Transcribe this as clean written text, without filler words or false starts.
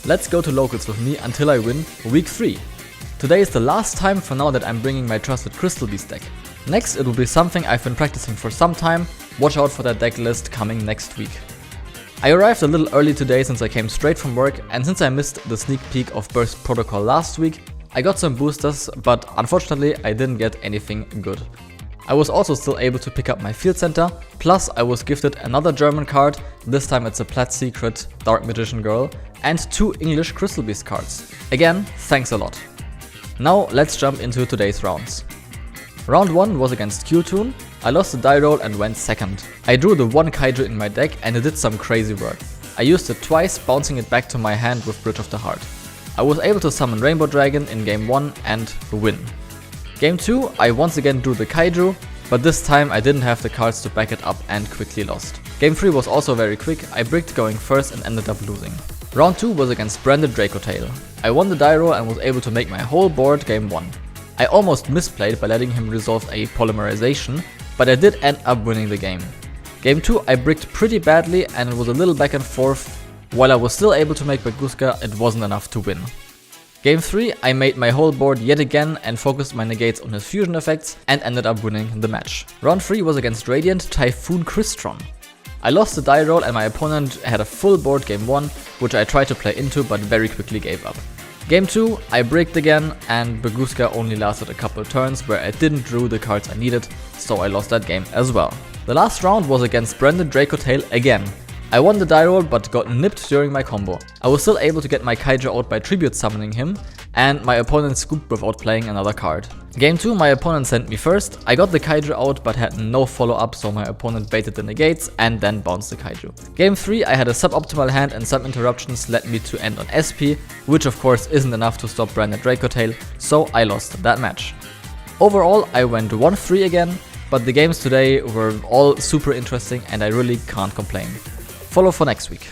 Let's go to locals with me until I win week 3. Today is the last time for now that I'm bringing my trusted Crystal Beast deck. Next it will be something I've been practicing for some time, watch out for that deck list coming next week. I arrived a little early today since I came straight from work, and since I missed the sneak peek of Burst Protocol last week, I got some boosters, but unfortunately I didn't get anything good. I was also still able to pick up my Field Center, plus I was gifted another German card, this time it's a Plat Secret Dark Magician Girl, and 2 English Crystal Beast cards. Again, thanks a lot. Now let's jump into today's rounds. Round 1 was against Q-Toon. I lost the die roll and went second. I drew the 1 Kaiju in my deck and it did some crazy work. I used it twice, bouncing it back to my hand with Bridge of the Heart. I was able to summon Rainbow Dragon in game 1 and win. Game 2, I once again drew the Kaiju, but this time I didn't have the cards to back it up and quickly lost. Game 3 was also very quick, I bricked going first and ended up losing. Round 2 was against Branded Dracotail. I won the die roll and was able to make my whole board game 1. I almost misplayed by letting him resolve a Polymerization, but I did end up winning the game. Game 2 I bricked pretty badly and it was a little back and forth. While I was still able to make Bagooska, it wasn't enough to win. Game 3 I made my whole board yet again and focused my negates on his fusion effects and ended up winning the match. Round 3 was against Radiant Typhoon Crystron. I lost the die roll and my opponent had a full board game 1, which I tried to play into but very quickly gave up. Game 2, I bricked again and Bagooska only lasted a couple turns where I didn't draw the cards I needed, so I lost that game as well. The last round was against Branded Dracotail again. I won the die roll but got nipped during my combo. I was still able to get my Kaiju out by tribute summoning him, and my opponent scooped without playing another card. Game 2 my opponent sent me first, I got the Kaiju out but had no follow up, so my opponent baited the negates and then bounced the Kaiju. Game 3 I had a suboptimal hand and some interruptions led me to end on SP, which of course isn't enough to stop Branded Dracotail, so I lost that match. Overall I went 1-3 again, but the games today were all super interesting and I really can't complain. Follow for next week.